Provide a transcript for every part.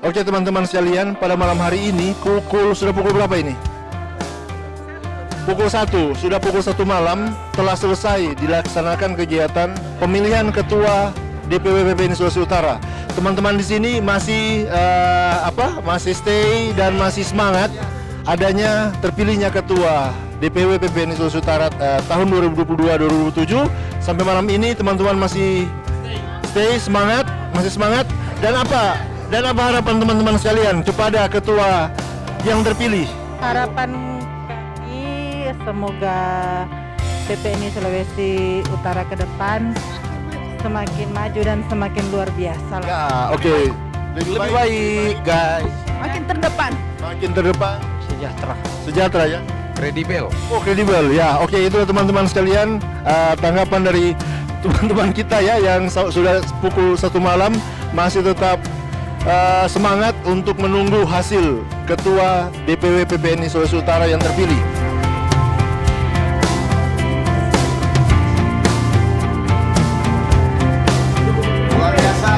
Oke teman-teman sekalian, pada malam hari ini sudah pukul berapa ini? Pukul 1, sudah pukul 1 malam telah selesai dilaksanakan kegiatan pemilihan ketua DPW PPNI Sulawesi Utara. Teman-teman di sini masih masih stay dan masih semangat adanya terpilihnya ketua DPW PPNI Sulawesi Utara tahun 2022-2027. Sampai malam ini teman-teman masih stay semangat, masih semangat. Dan apa harapan teman-teman sekalian kepada ketua yang terpilih? Harapan kami semoga PPNI Sulawesi Utara ke depan semakin maju dan semakin luar biasa. Ya, oke. Lebih baik, guys. Makin terdepan. Makin terdepan. Sejahtera ya. Kredibel. Oh, kredibel ya. Oke, itu teman-teman sekalian tanggapan dari teman-teman kita ya yang sudah pukul 1 malam masih tetap semangat untuk menunggu hasil ketua DPW PPNI Sulawesi Utara yang terpilih. Luar biasa.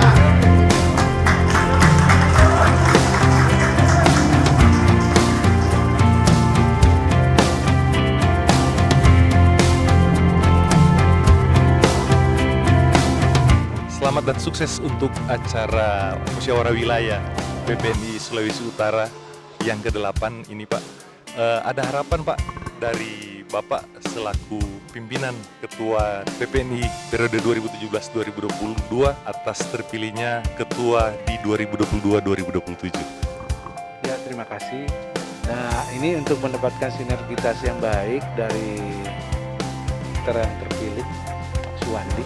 Selamat dan sukses untuk acara musyawarah wilayah PPNI Sulawesi Utara yang ke-8 ini Pak. Ada harapan Pak dari Bapak selaku pimpinan Ketua PPNI periode 2017-2022 atas terpilihnya Ketua di 2022-2027. Ya, terima kasih. Nah, ini untuk mendapatkan sinergitas yang baik dari yang terpilih, Pak Suwandi.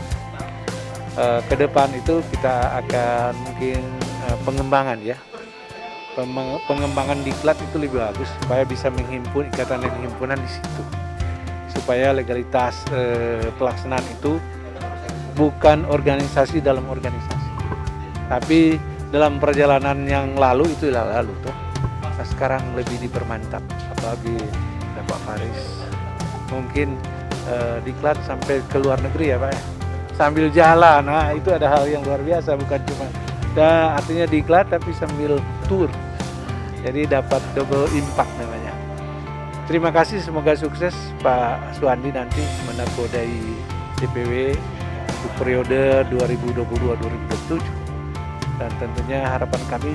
Ke depan itu kita akan mungkin pengembangan ya. Pengembangan diklat itu lebih bagus supaya bisa menghimpun ikatan dan himpunan di situ. Supaya legalitas pelaksanaan itu bukan organisasi dalam organisasi. Tapi dalam perjalanan yang lalu itu lalu tuh. Nah, sekarang lebih dipermantap apalagi Pak Faris. Mungkin diklat sampai ke luar negeri ya Pak ya. Sambil jalan, nah itu ada hal yang luar biasa, bukan cuma artinya diklat tapi sambil tour, jadi dapat double impact namanya. Terima kasih, semoga sukses Pak Suwandi nanti menakodai DPW untuk periode 2022-2027 dan tentunya harapan kami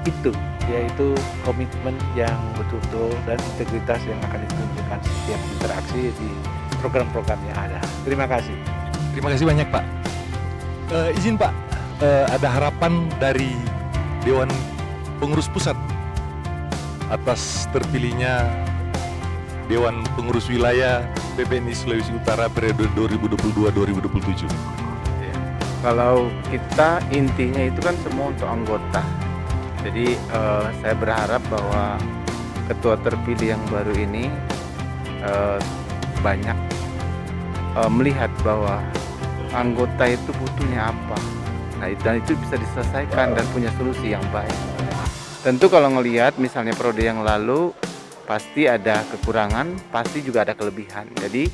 itu yaitu komitmen yang betul-betul dan integritas yang akan ditunjukkan setiap interaksi di program-program yang ada. Terima kasih. Terima kasih banyak Pak. Izin Pak, ada harapan dari Dewan Pengurus Pusat atas terpilihnya Dewan Pengurus Wilayah PPNI Sulawesi Utara periode 2022-2027. Ya. Kalau kita intinya itu kan semua untuk anggota. Jadi saya berharap bahwa ketua terpilih yang baru ini banyak melihat bahwa anggota itu butuhnya apa. Nah, dan itu bisa diselesaikan dan punya solusi yang baik. Tentu kalau ngelihat misalnya periode yang lalu pasti ada kekurangan, pasti juga ada kelebihan. Jadi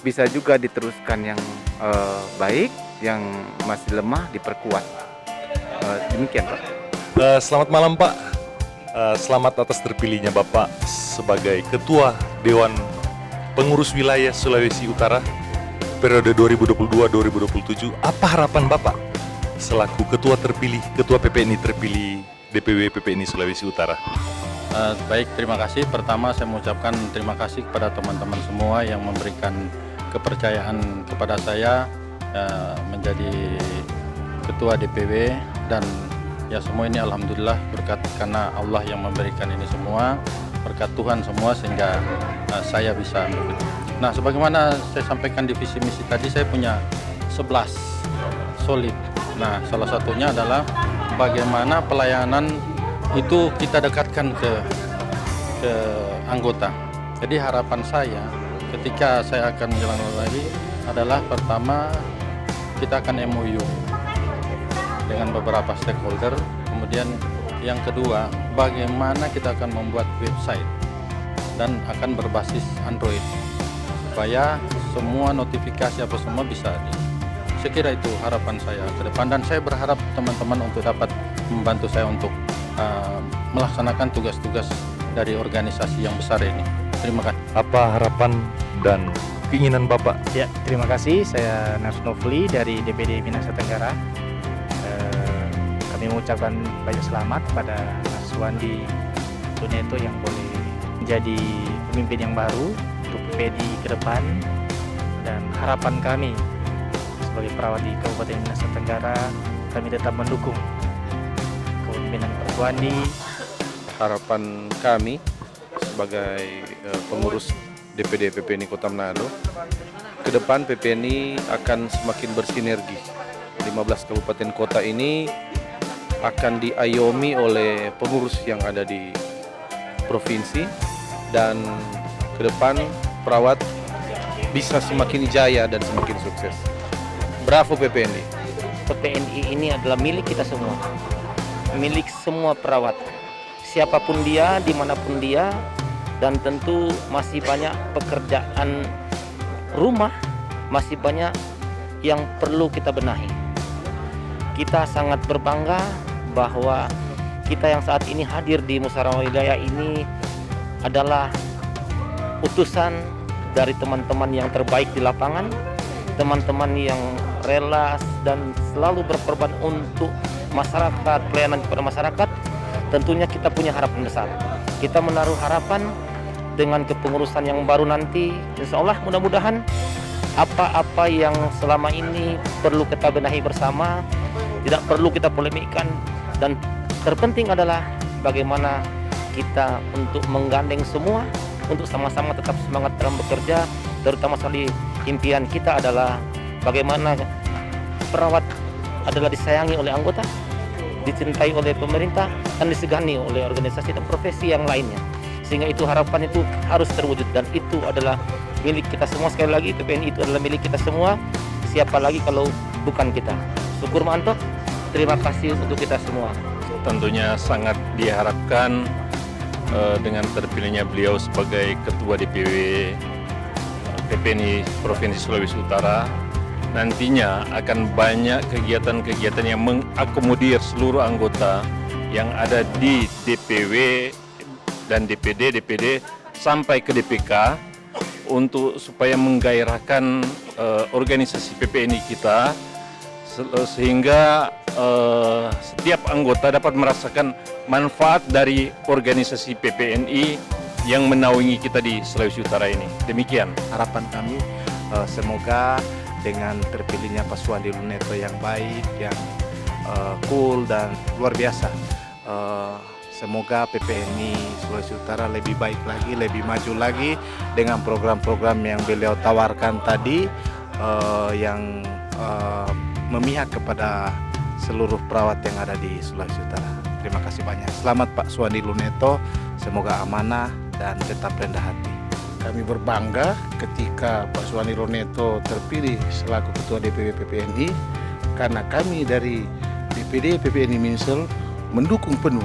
bisa juga diteruskan yang baik, yang masih lemah diperkuat. Demikian Pak. Selamat malam Pak. Selamat atas terpilihnya Bapak sebagai Ketua Dewan Pengurus Wilayah Sulawesi Utara periode 2022-2027. Apa harapan Bapak selaku Ketua terpilih, Ketua PPNI terpilih DPW PPNI Sulawesi Utara? Baik, terima kasih. Pertama saya mengucapkan terima kasih kepada teman-teman semua yang memberikan kepercayaan kepada saya menjadi Ketua DPW, dan ya semua ini alhamdulillah berkat karena Allah yang memberikan ini semua, berkat Tuhan semua sehingga saya bisa. Nah, sebagaimana saya sampaikan di visi misi tadi, saya punya 11 solid. Nah, salah satunya adalah bagaimana pelayanan itu kita dekatkan ke anggota. Jadi harapan saya ketika saya akan menjalankan lagi adalah pertama kita akan MOU dengan beberapa stakeholder. Kemudian yang kedua, bagaimana kita akan membuat website dan akan berbasis Android supaya semua notifikasi apa semua bisa saya kira itu harapan saya ke depan, dan saya berharap teman-teman untuk dapat membantu saya untuk melaksanakan tugas-tugas dari organisasi yang besar ini. Terima kasih. Apa harapan dan keinginan Bapak? Ya, terima kasih. Saya Nars Novli dari DPD Minahasa Tenggara. Kami mengucapkan banyak selamat pada Mas Suwandi Luneto yang boleh menjadi pemimpin yang baru untuk PPD ke depan. Dan harapan kami sebagai perawat di Kabupaten Minahasa Tenggara, kami tetap mendukung kepemimpinan Pak Suwandi. Harapan kami sebagai pengurus DPD PPNI Kota Manado, ke depan PPNI akan semakin bersinergi. 15 kabupaten kota ini akan diayomi oleh pengurus yang ada di provinsi, dan ke depan perawat bisa semakin jaya dan semakin sukses. Bravo PPNI. PPNI ini adalah milik kita semua, milik semua perawat, siapapun dia, dimanapun dia, dan tentu masih banyak pekerjaan rumah, masih banyak yang perlu kita benahi. Kita sangat berbangga bahwa kita yang saat ini hadir di Musyawarah Wilayah ini adalah utusan dari teman-teman yang terbaik di lapangan, teman-teman yang rela dan selalu berkorban untuk masyarakat, pelayanan kepada masyarakat. Tentunya kita punya harapan besar. Kita menaruh harapan dengan kepengurusan yang baru nanti, insya Allah mudah-mudahan apa-apa yang selama ini perlu kita benahi bersama, tidak perlu kita polemikkan, dan terpenting adalah bagaimana kita untuk menggandeng semua untuk sama-sama tetap semangat dalam bekerja, terutama sekali impian kita adalah bagaimana perawat adalah disayangi oleh anggota, dicintai oleh pemerintah, dan disegani oleh organisasi dan profesi yang lainnya. Sehingga itu harapan itu harus terwujud, dan itu adalah milik kita semua. Sekali lagi, PPNI itu adalah milik kita semua. Siapa lagi kalau bukan kita? Syukur mantok. Terima kasih untuk kita semua. Tentunya sangat diharapkan dengan terpilihnya beliau sebagai Ketua DPW PPNI Provinsi Sulawesi Utara, nantinya akan banyak kegiatan-kegiatan yang mengakomodir seluruh anggota yang ada di DPW dan DPD sampai ke DPK, untuk supaya menggairahkan organisasi PPNI kita, sehingga setiap anggota dapat merasakan manfaat dari organisasi PPNI yang menaungi kita di Sulawesi Utara ini. Demikian Harapan kami semoga dengan terpilihnya Pak Suwandi Luneto yang baik, yang cool dan luar biasa, semoga PPNI Sulawesi Utara lebih baik lagi, lebih maju lagi dengan program-program yang beliau tawarkan tadi, yang memihak kepada seluruh perawat yang ada di Sulawesi Utara. Terima kasih banyak. Selamat Pak Suwandi Luneto, semoga amanah dan tetap rendah hati. Kami berbangga ketika Pak Suwandi Luneto terpilih selaku Ketua DPW PPNI, karena kami dari DPD PPNI Minsel mendukung penuh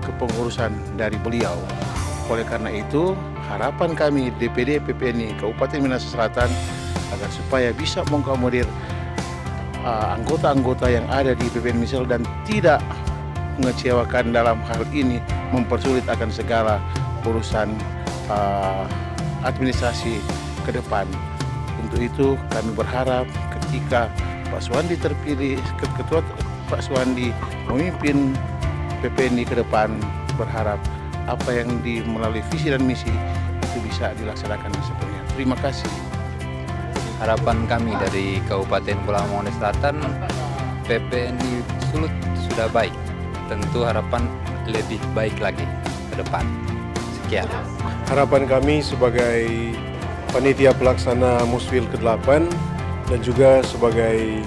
kepengurusan dari beliau. Oleh karena itu, harapan kami DPD PPNI Kabupaten Minahasa Selatan agar supaya bisa mengakomodir anggota-anggota yang ada di PPNI Minsel dan tidak mengecewakan dalam hal ini, mempersulit akan segala urusan administrasi ke depan. Untuk itu kami berharap ketika Pak Suwandi terpilih, Ketua Pak Suwandi memimpin PPNI ke depan, berharap apa yang melalui visi dan misi itu bisa dilaksanakan sepenuhnya. Terima kasih. Harapan kami dari Kabupaten Pulau Mongondo Selatan, PPNI Sulut sudah baik. Tentu harapan lebih baik lagi ke depan. Sekian. Harapan kami sebagai panitia pelaksana Muswil ke-8 dan juga sebagai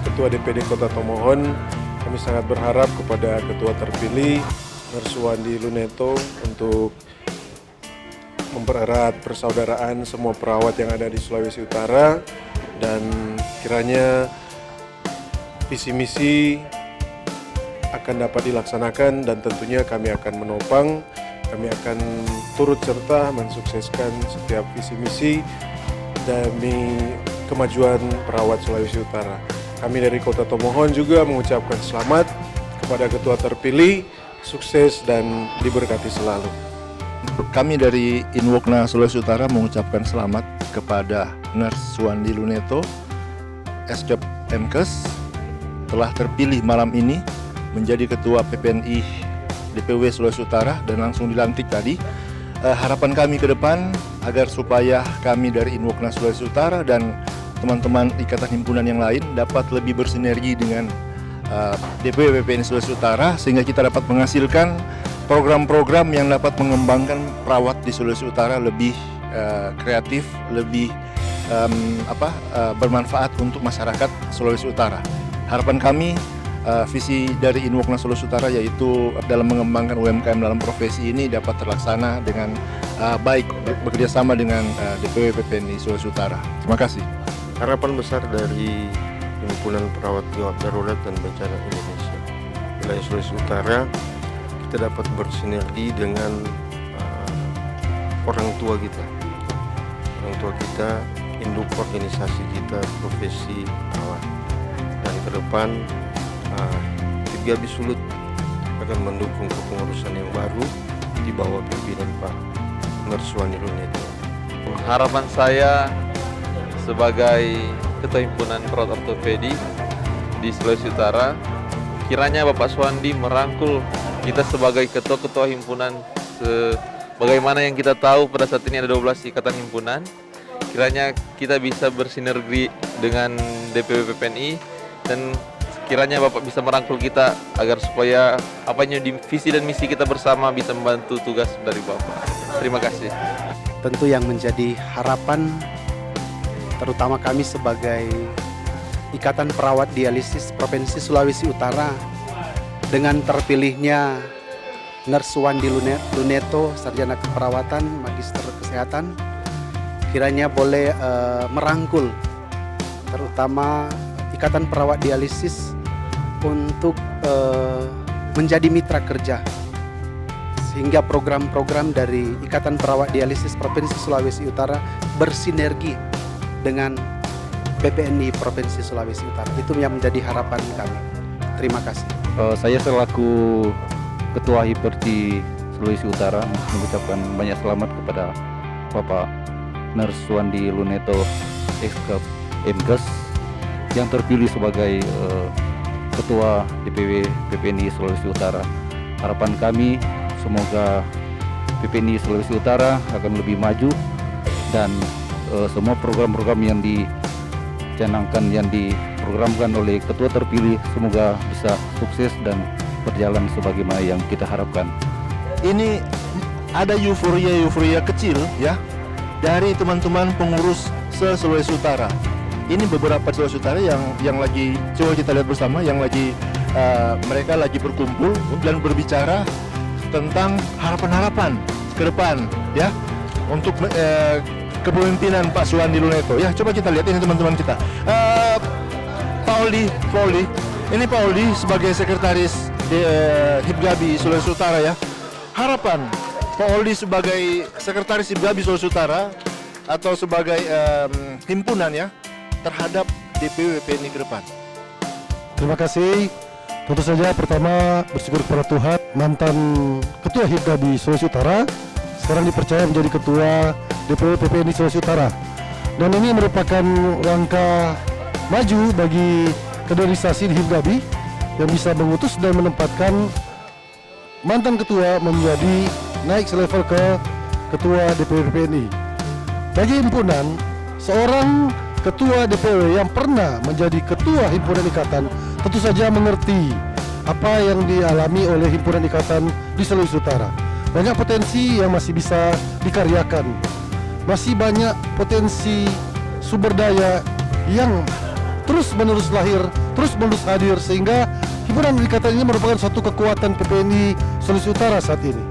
Ketua DPD Kota Tomohon, kami sangat berharap kepada Ketua terpilih Mas Suwandi Luneto untuk mempererat persaudaraan semua perawat yang ada di Sulawesi Utara, dan kiranya visi misi akan dapat dilaksanakan, dan tentunya kami akan menopang, kami akan turut serta mensukseskan setiap visi misi demi kemajuan perawat Sulawesi Utara. Kami dari Kota Tomohon juga mengucapkan selamat kepada Ketua terpilih sukses dan diberkati selalu. Kami dari Inwokna Sulawesi Utara mengucapkan selamat kepada Nurse Suwandi Luneto, Esdep Mkes, telah terpilih malam ini menjadi Ketua PPNI DPW Sulawesi Utara dan langsung dilantik tadi. Harapan kami ke depan agar supaya kami dari Inwokna Sulawesi Utara dan teman-teman ikatan himpunan yang lain dapat lebih bersinergi dengan DPW PPNI Sulawesi Utara sehingga kita dapat menghasilkan program-program yang dapat mengembangkan perawat di Sulawesi Utara lebih kreatif, lebih bermanfaat untuk masyarakat Sulawesi Utara. Harapan kami visi dari Inwokna Sulawesi Utara yaitu dalam mengembangkan UMKM dalam profesi ini dapat terlaksana dengan baik bekerjasama dengan DPW PPNI Sulawesi Utara. Terima kasih. Harapan besar dari Himpunan Perawat Gawat Darurat dan Bencana Indonesia wilayah Sulawesi Utara, kita dapat bersinergi dengan orang tua kita, induk organisasi kita, profesi perawat, dan ke depan Hibgabi Sulut akan mendukung kepengurusan yang baru di bawah pimpinan Pak Nurse Suwandi Luneto. Harapan saya sebagai Ketua Himpunan Perawat Ortopedi di Sulawesi Utara, kiranya Bapak Suwandi merangkul kita sebagai ketua-ketua himpunan sebagaimana yang kita tahu pada saat ini ada 12 ikatan himpunan. Kiranya kita bisa bersinergi dengan DPW PPNI dan kiranya Bapak bisa merangkul kita agar supaya apanya di visi dan misi kita bersama bisa membantu tugas dari Bapak. Terima kasih. Tentu yang menjadi harapan terutama kami sebagai Ikatan Perawat Dialisis Provinsi Sulawesi Utara dengan terpilihnya Nurse Suwandi Luneto, Sarjana Keperawatan, Magister Kesehatan, kiranya boleh merangkul terutama Ikatan Perawat Dialisis untuk menjadi mitra kerja sehingga program-program dari Ikatan Perawat Dialisis Provinsi Sulawesi Utara bersinergi dengan PPNI Provinsi Sulawesi Utara. Itu yang menjadi harapan kami. Terima kasih. Saya selaku Ketua HIPERTI Sulawesi Utara mengucapkan banyak selamat kepada Bapak Nurse Suwandi Luneto, Esdep Mkes, yang terpilih sebagai Ketua DPW PPNI Sulawesi Utara. Harapan kami semoga PPNI Sulawesi Utara akan lebih maju dan semua program-program yang dicanangkan, yang diprogramkan oleh Ketua terpilih semoga bisa sukses dan berjalan sebagaimana yang kita harapkan. Ini ada euforia kecil ya dari teman-teman pengurus se-Sulawesi Utara. Ini beberapa Sulawesi Utara yang lagi coba kita lihat bersama, yang lagi mereka lagi berkumpul dan berbicara tentang harapan-harapan ke depan ya untuk kepemimpinan Pak Suwandi Luneto. Ya, coba kita lihat ini teman-teman kita. Pauli, ini Pauli sebagai sekretaris di Hibgabi Sulawesi Utara ya. Harapan Pauli sebagai sekretaris Hibgabi Sulawesi Utara atau sebagai himpunan ya terhadap DPW PPNI ke depan. Terima kasih. Tentu saja pertama bersyukur kepada Tuhan, mantan Ketua Hibgabi Sulawesi Utara sekarang dipercaya menjadi Ketua DPW PPNI Sulawesi Utara. Dan ini merupakan langkah maju bagi kaderisasi di Hibgabi yang bisa mengutus dan menempatkan mantan ketua menjadi naik selevel ke Ketua DPW PPNI. Bagi himpunan, seorang Ketua DPW yang pernah menjadi Ketua Himpunan Ikatan tentu saja mengerti apa yang dialami oleh Himpunan Ikatan di Sulawesi Utara. Banyak potensi yang masih bisa dikaryakan, masih banyak potensi sumber daya yang terus-menerus lahir, terus-menerus hadir sehingga Himpunan Ikatan ini merupakan suatu kekuatan PPNI Sulawesi Utara saat ini.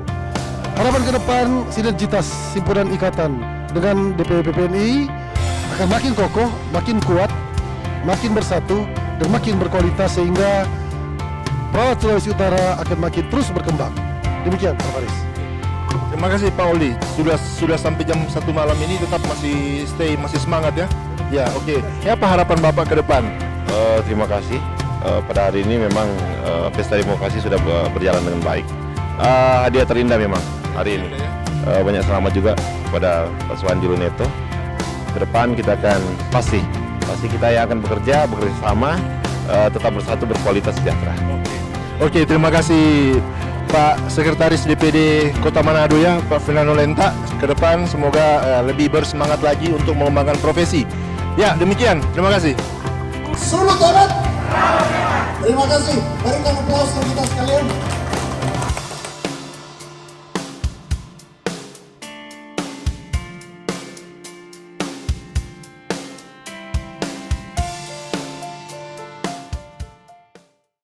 Harapan ke depan sinergitas Himpunan Ikatan dengan DPW PPNI akan makin kokoh, makin kuat, makin bersatu, dan makin berkualitas sehingga perawat Sulawesi Utara akan makin terus berkembang. Demikian, Pak Faris. Terima kasih Pak Oli. Sudah sampai jam 1 malam ini tetap masih semangat ya. Ya, oke. Apa harapan Bapak ke depan? Terima kasih. pada hari ini memang pesta demokrasi sudah berjalan dengan baik. Hadiah terindah memang hari ini. Banyak selamat juga kepada Pak Suwandi Luneto. Ke depan kita akan pasti kita yang akan bekerja sama, tetap bersatu, berkualitas sejahtera. Oke, terima kasih Pak Sekretaris DPD Kota Manado ya, Pak Fernando Lenta. Ke depan semoga lebih bersemangat lagi untuk mengembangkan profesi. Ya, demikian. Terima kasih. Sulut hebat. Terima kasih. Berikan aplaus untuk kita sekalian.